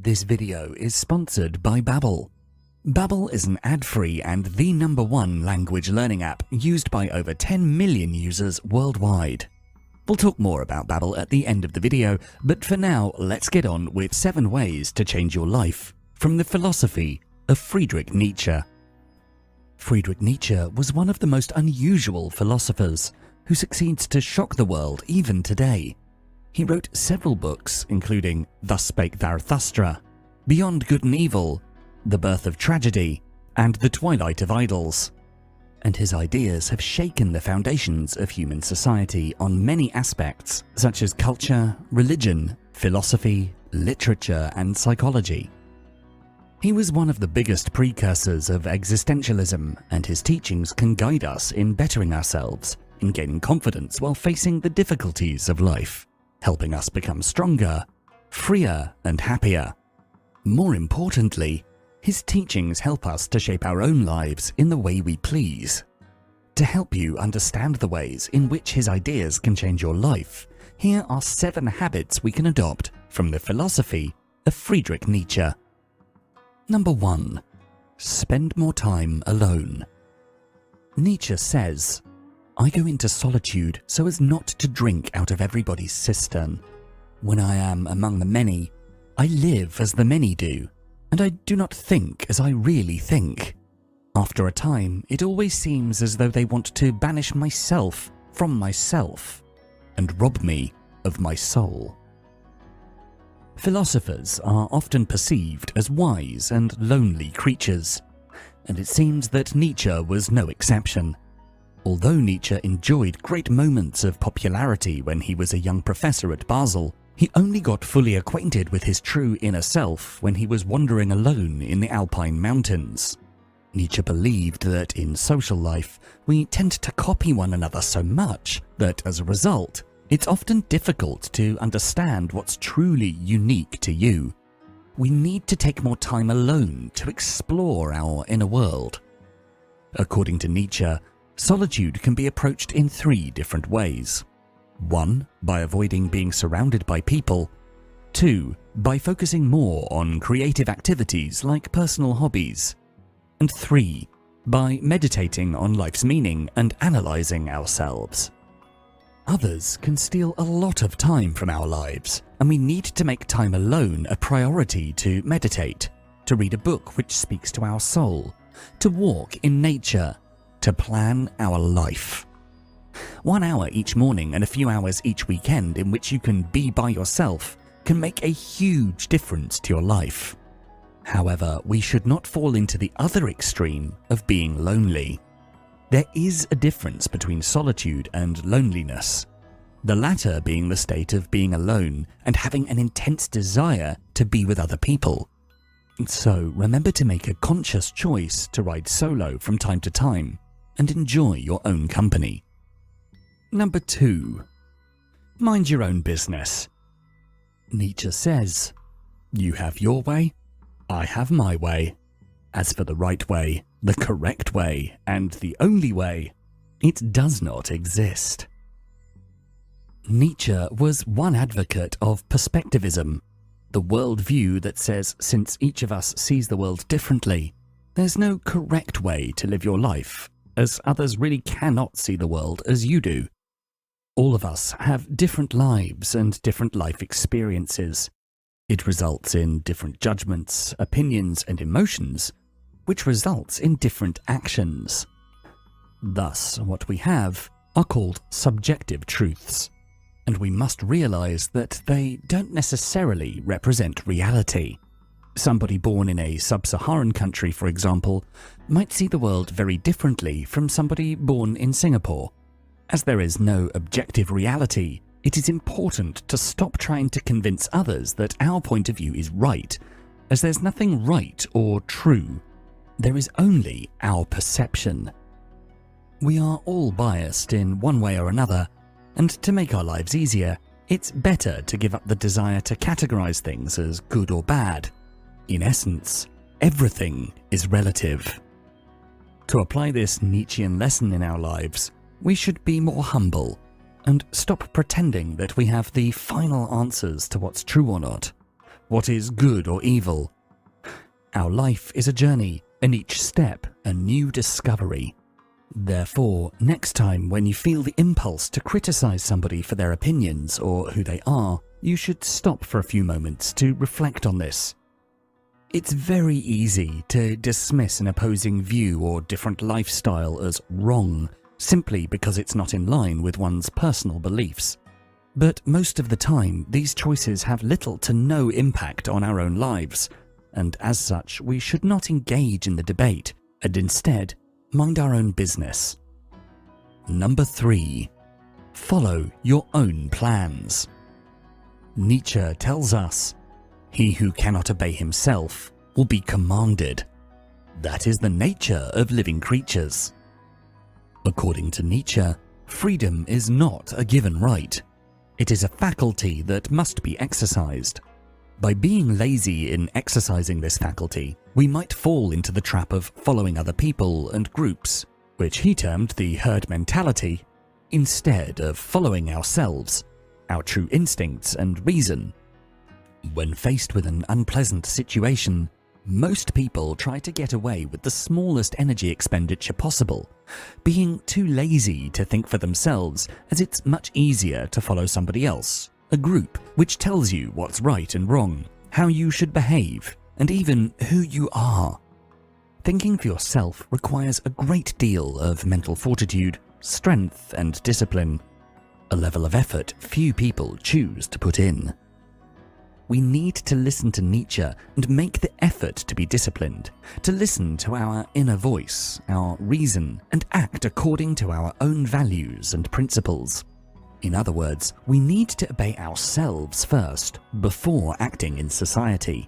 This video is sponsored by Babbel. Babbel is an ad-free and the #1 language learning app used by over 10 million users worldwide. We'll talk more about Babbel at the end of the video, but for now, let's get on with 7 ways to change your life from the philosophy of Friedrich Nietzsche. Friedrich Nietzsche was one of the most unusual philosophers who succeeds to shock the world even today. He wrote several books, including Spoke Zarathustra, Beyond Good and Evil, The Birth of Tragedy, and The Twilight of Idols. And his ideas have shaken the foundations of human society on many aspects, such as culture, religion, philosophy, literature, and psychology. He was one of the biggest precursors of existentialism, and his teachings can guide us in bettering ourselves, in gaining confidence while facing the difficulties of life, helping us become stronger, freer, and happier. More importantly, his teachings help us to shape our own lives in the way we please. To help you understand the ways in which his ideas can change your life, here are 7 habits we can adopt from the philosophy of Friedrich Nietzsche. Number 1. Spend more time alone. Nietzsche says, "I go into solitude so as not to drink out of everybody's cistern. When I am among the many, I live as the many do, and I do not think as I really think. After a time, it always seems as though they want to banish myself from myself and rob me of my soul." Philosophers are often perceived as wise and lonely creatures, and it seems that Nietzsche was no exception. Although Nietzsche enjoyed great moments of popularity when he was a young professor at Basel, he only got fully acquainted with his true inner self when he was wandering alone in the Alpine mountains. Nietzsche believed that in social life, we tend to copy one another so much that as a result, it's often difficult to understand what's truly unique to you. We need to take more time alone to explore our inner world. According to Nietzsche, solitude can be approached in 3 different ways. 1. By avoiding being surrounded by people. 2. By focusing more on creative activities like personal hobbies. And 3. By meditating on life's meaning and analyzing ourselves. Others can steal a lot of time from our lives, and we need to make time alone a priority to meditate, to read a book which speaks to our soul, to walk in nature, to plan our life. 1 hour each morning and a few hours each weekend in which you can be by yourself can make a huge difference to your life. However, we should not fall into the other extreme of being lonely. There is a difference between solitude and loneliness, the latter being the state of being alone and having an intense desire to be with other people. So remember to make a conscious choice to ride solo from time to time and enjoy your own company. Number 2. Mind your own business. Nietzsche says, "You have your way, I have my way. As for the right way, the correct way, and the only way, it does not exist." Nietzsche was one advocate of perspectivism, the worldview that says since each of us sees the world differently, there's no correct way to live your life, as others really cannot see the world as you do. All of us have different lives and different life experiences. It results in different judgments, opinions, and emotions, which results in different actions. Thus, what we have are called subjective truths, and we must realize that they don't necessarily represent reality. Somebody born in a sub-Saharan country, for example, might see the world very differently from somebody born in Singapore. As there is no objective reality, it is important to stop trying to convince others that our point of view is right, as there's nothing right or true. There is only our perception. We are all biased in one way or another, and to make our lives easier, it's better to give up the desire to categorize things as good or bad. In essence, everything is relative. To apply this Nietzschean lesson in our lives, we should be more humble and stop pretending that we have the final answers to what's true or not. what is good or evil. Our life is a journey, and each step a new discovery. Therefore, next time when you feel the impulse to criticize somebody for their opinions or who they are, you should stop for a few moments to reflect on this. It's very easy to dismiss an opposing view or different lifestyle as wrong, simply because it's not in line with one's personal beliefs. But most of the time, these choices have little to no impact on our own lives, and as such, we should not engage in the debate, and instead, mind our own business. Number 3. Follow your own plans. Nietzsche tells us, "He who cannot obey himself will be commanded." That is the nature of living creatures. According to Nietzsche, freedom is not a given right. It is a faculty that must be exercised. By being lazy in exercising this faculty, we might fall into the trap of following other people and groups, which he termed the herd mentality, instead of following ourselves, our true instincts and reason. When faced with an unpleasant situation, most people try to get away with the smallest energy expenditure possible, being too lazy to think for themselves, as it's much easier to follow somebody else, a group which tells you what's right and wrong, how you should behave, and even who you are. Thinking for yourself requires a great deal of mental fortitude, strength, and discipline, a level of effort few people choose to put in. We need to listen to Nietzsche and make the effort to be disciplined, to listen to our inner voice, our reason, and act according to our own values and principles. In other words, we need to obey ourselves first, before acting in society.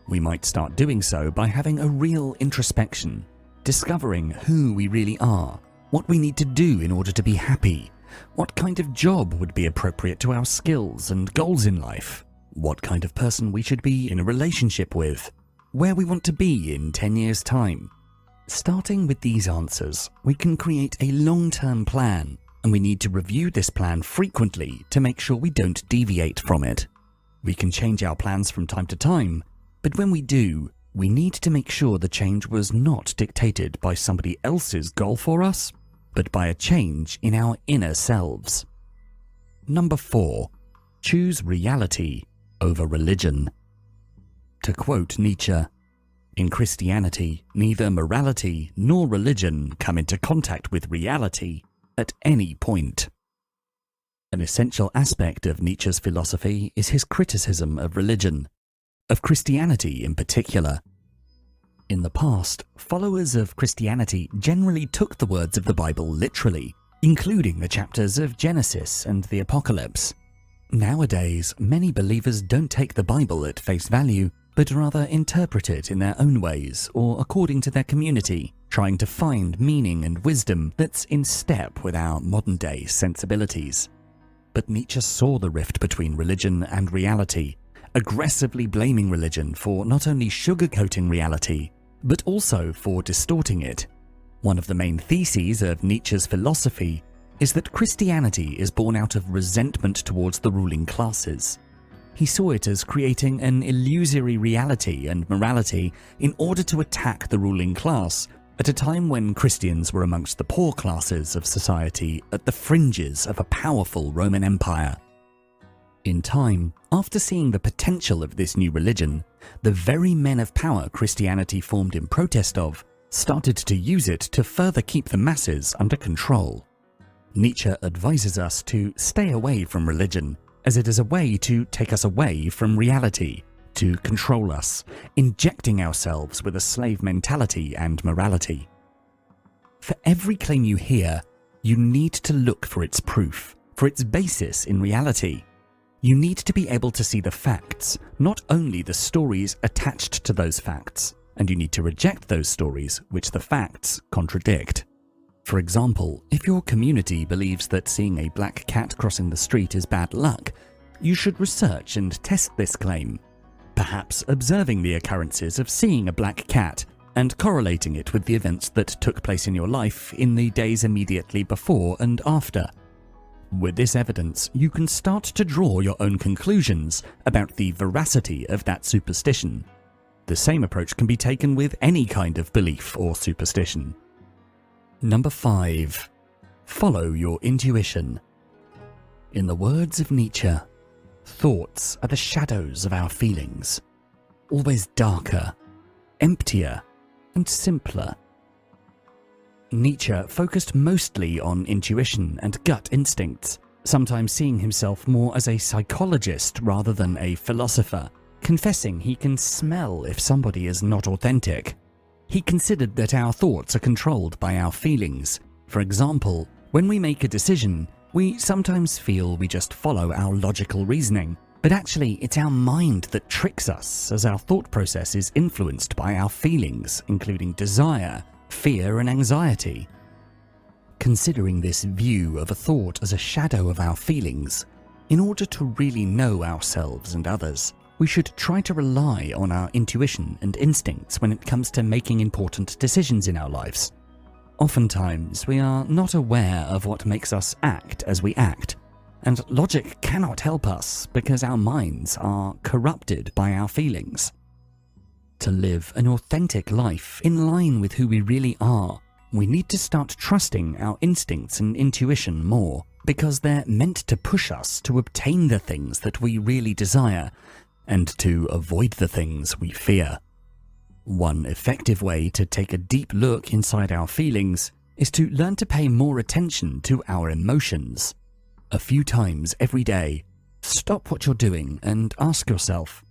We might start doing so by having a real introspection, discovering who we really are, what we need to do in order to be happy, what kind of job would be appropriate to our skills and goals in life, what kind of person we should be in a relationship with, where we want to be in 10 years' time. Starting with these answers, we can create a long-term plan, and we need to review this plan frequently to make sure we don't deviate from it. We can change our plans from time to time, but when we do, we need to make sure the change was not dictated by somebody else's goal for us, but by a change in our inner selves. Number 4. Choose reality over religion. To quote Nietzsche, "In Christianity, neither morality nor religion come into contact with reality at any point." An essential aspect of Nietzsche's philosophy is his criticism of religion, of Christianity in particular. In the past, followers of Christianity generally took the words of the Bible literally, including the chapters of Genesis and the Apocalypse. Nowadays, many believers don't take the Bible at face value, but rather interpret it in their own ways or according to their community, trying to find meaning and wisdom that's in step with our modern-day sensibilities. But Nietzsche saw the rift between religion and reality, aggressively blaming religion for not only sugarcoating reality, but also for distorting it. One of the main theses of Nietzsche's philosophy is that Christianity is born out of resentment towards the ruling classes. He saw it as creating an illusory reality and morality in order to attack the ruling class at a time when Christians were amongst the poor classes of society at the fringes of a powerful Roman Empire. In time, after seeing the potential of this new religion, the very men of power Christianity formed in protest of started to use it to further keep the masses under control. Nietzsche advises us to stay away from religion, as it is a way to take us away from reality, to control us, injecting ourselves with a slave mentality and morality. For every claim you hear, you need to look for its proof, for its basis in reality. You need to be able to see the facts, not only the stories attached to those facts, and you need to reject those stories which the facts contradict. For example, if your community believes that seeing a black cat crossing the street is bad luck, you should research and test this claim, perhaps observing the occurrences of seeing a black cat and correlating it with the events that took place in your life in the days immediately before and after. With this evidence, you can start to draw your own conclusions about the veracity of that superstition. The same approach can be taken with any kind of belief or superstition. Number 5. Follow your intuition. In the words of Nietzsche, thoughts are the shadows of our feelings, always darker, emptier, and simpler. Nietzsche focused mostly on intuition and gut instincts, sometimes seeing himself more as a psychologist rather than a philosopher, confessing he can smell if somebody is not authentic. He considered that our thoughts are controlled by our feelings. For example, when we make a decision, we sometimes feel we just follow our logical reasoning, but actually it's our mind that tricks us, as our thought process is influenced by our feelings, including desire, fear, and anxiety. Considering this view of a thought as a shadow of our feelings, in order to really know ourselves and others, we should try to rely on our intuition and instincts when it comes to making important decisions in our lives. Oftentimes, we are not aware of what makes us act as we act, and logic cannot help us because our minds are corrupted by our feelings. To live an authentic life in line with who we really are, we need to start trusting our instincts and intuition more, because they're meant to push us to obtain the things that we really desire and to avoid the things we fear. One effective way to take a deep look inside our feelings is to learn to pay more attention to our emotions. A few times every day, stop what you're doing and ask yourself,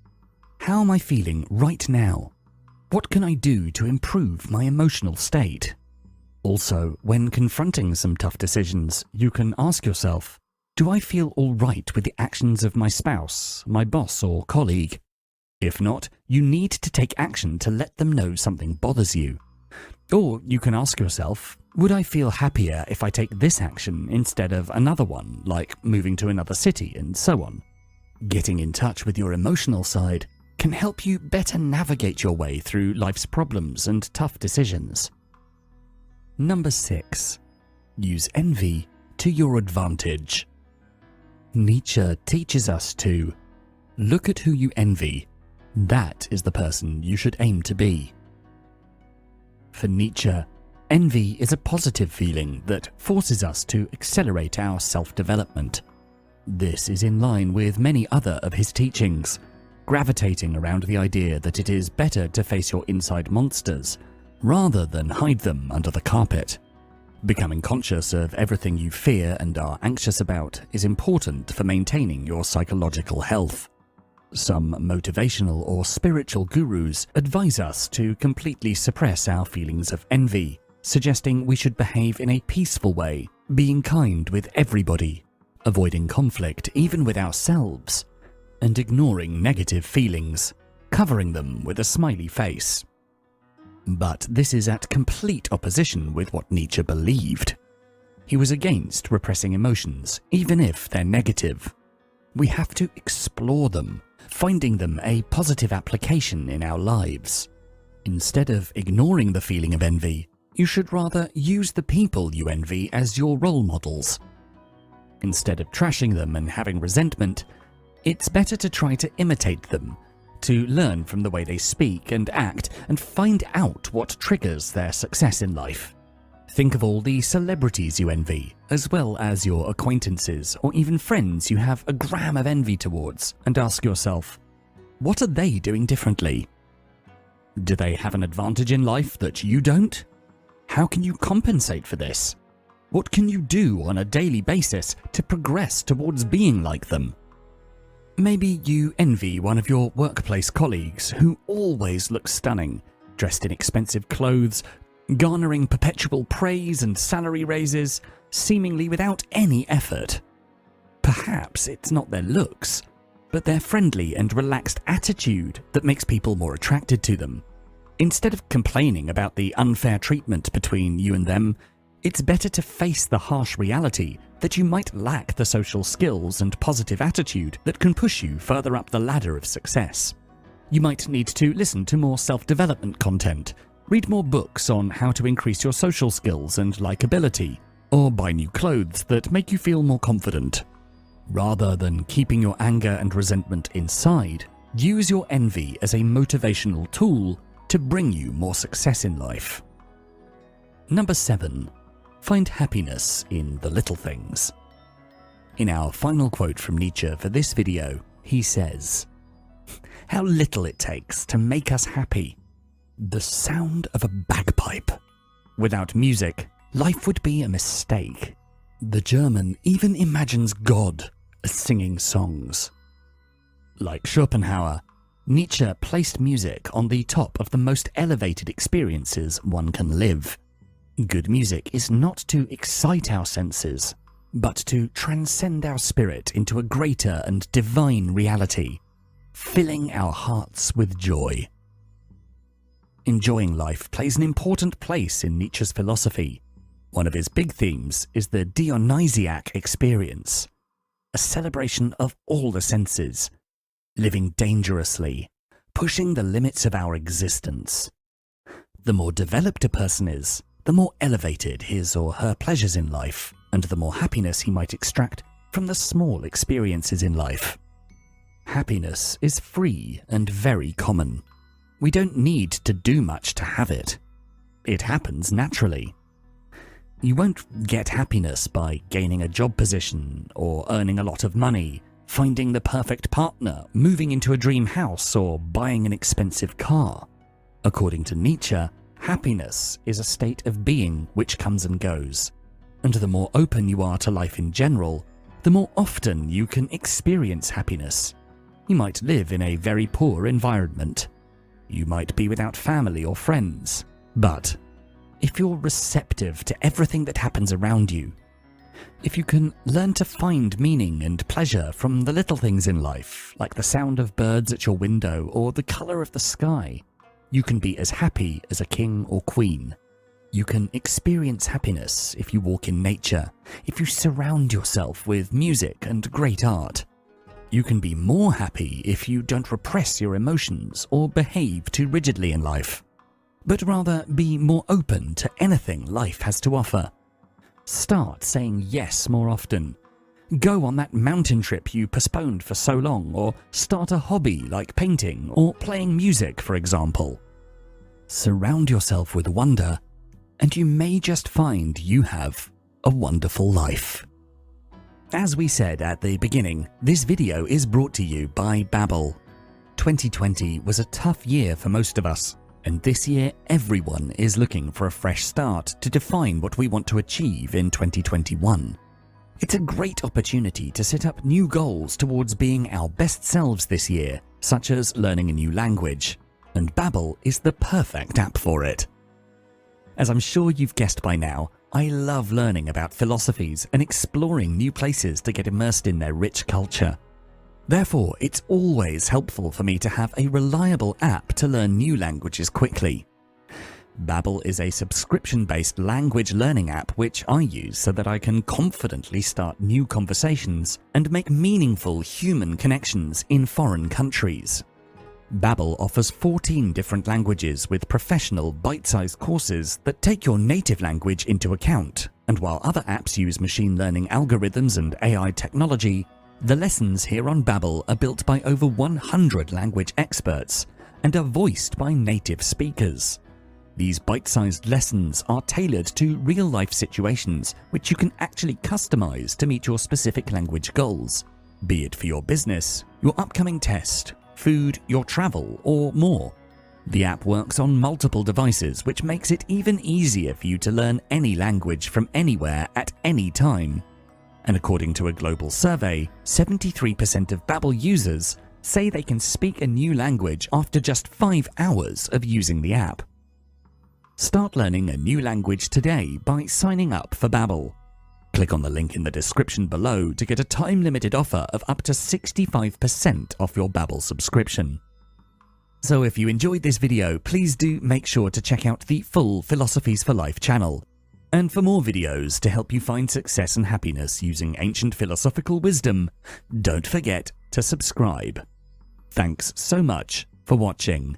how am I feeling right now? What can I do to improve my emotional state? Also, when confronting some tough decisions, you can ask yourself, do I feel all right with the actions of my spouse, my boss, or colleague? If not, you need to take action to let them know something bothers you. Or you can ask yourself, would I feel happier if I take this action instead of another one, like moving to another city, and so on? Getting in touch with your emotional side can help you better navigate your way through life's problems and tough decisions. Number 6. Use envy to your advantage. Nietzsche teaches us to look at who you envy. That is the person you should aim to be. For Nietzsche, envy is a positive feeling that forces us to accelerate our self-development. This is in line with many other of his teachings, gravitating around the idea that it is better to face your inside monsters rather than hide them under the carpet. Becoming conscious of everything you fear and are anxious about is important for maintaining your psychological health. Some motivational or spiritual gurus advise us to completely suppress our feelings of envy, suggesting we should behave in a peaceful way, being kind with everybody, avoiding conflict even with ourselves, and ignoring negative feelings, covering them with a smiley face. But this is at complete opposition with what Nietzsche believed. He was against repressing emotions, even if they're negative. We have to explore them, finding them a positive application in our lives. Instead of ignoring the feeling of envy, you should rather use the people you envy as your role models. Instead of trashing them and having resentment, it's better to try to imitate them, to learn from the way they speak and act and find out what triggers their success in life. Think of all the celebrities you envy, as well as your acquaintances or even friends you have a gram of envy towards, and ask yourself, what are they doing differently? Do they have an advantage in life that you don't? How can you compensate for this? What can you do on a daily basis to progress towards being like them? Maybe you envy one of your workplace colleagues who always looks stunning, dressed in expensive clothes, garnering perpetual praise and salary raises, seemingly without any effort. Perhaps it's not their looks, but their friendly and relaxed attitude that makes people more attracted to them. Instead of complaining about the unfair treatment between you and them, it's better to face the harsh reality that you might lack the social skills and positive attitude that can push you further up the ladder of success. You might need to listen to more self-development content, read more books on how to increase your social skills and likability, or buy new clothes that make you feel more confident. Rather than keeping your anger and resentment inside, use your envy as a motivational tool to bring you more success in life. Number 7. Find happiness in the little things. In our final quote from Nietzsche for this video, he says, "How little it takes to make us happy. The sound of a bagpipe. Without music, life would be a mistake. The German even imagines God as singing songs." Like Schopenhauer, Nietzsche placed music on the top of the most elevated experiences one can live. Good music is not to excite our senses, but to transcend our spirit into a greater and divine reality, filling our hearts with joy. Enjoying life plays an important place in Nietzsche's philosophy. One of his big themes is the Dionysiac experience, a celebration of all the senses, living dangerously, pushing the limits of our existence. The more developed a person is, the more elevated his or her pleasures in life, and the more happiness he might extract from the small experiences in life. Happiness is free and very common. We don't need to do much to have it. It happens naturally. You won't get happiness by gaining a job position or earning a lot of money, finding the perfect partner, moving into a dream house, or buying an expensive car. According to Nietzsche, happiness is a state of being which comes and goes, and the more open you are to life in general, the more often you can experience happiness. You might live in a very poor environment. You might be without family or friends, but if you're receptive to everything that happens around you, if you can learn to find meaning and pleasure from the little things in life, like the sound of birds at your window or the color of the sky, you can be as happy as a king or queen. You can experience happiness if you walk in nature, if you surround yourself with music and great art. You can be more happy if you don't repress your emotions or behave too rigidly in life, but rather be more open to anything life has to offer. Start saying yes more often. Go on that mountain trip you postponed for so long, or start a hobby like painting or playing music, for example. Surround yourself with wonder, and you may just find you have a wonderful life. As we said at the beginning, this video is brought to you by Babbel. 2020 was a tough year for most of us, and this year everyone is looking for a fresh start to define what we want to achieve in 2021. It's a great opportunity to set up new goals towards being our best selves this year, such as learning a new language, and Babbel is the perfect app for it. As I'm sure you've guessed by now, I love learning about philosophies and exploring new places to get immersed in their rich culture. Therefore, it's always helpful for me to have a reliable app to learn new languages quickly. Babbel is a subscription-based language learning app which I use so that I can confidently start new conversations and make meaningful human connections in foreign countries. Babbel offers 14 different languages with professional, bite-sized courses that take your native language into account, and while other apps use machine learning algorithms and AI technology, the lessons here on Babbel are built by over 100 language experts and are voiced by native speakers. These bite-sized lessons are tailored to real-life situations which you can actually customize to meet your specific language goals, be it for your business, your upcoming test, food, your travel, or more. The app works on multiple devices, which makes it even easier for you to learn any language from anywhere at any time. And according to a global survey, 73% of Babbel users say they can speak a new language after just 5 hours of using the app. Start learning a new language today by signing up for Babbel. Click on the link in the description below to get a time-limited offer of up to 65% off your Babbel subscription. So if you enjoyed this video, please do make sure to check out the full Philosophies for Life channel. And for more videos to help you find success and happiness using ancient philosophical wisdom, don't forget to subscribe. Thanks so much for watching.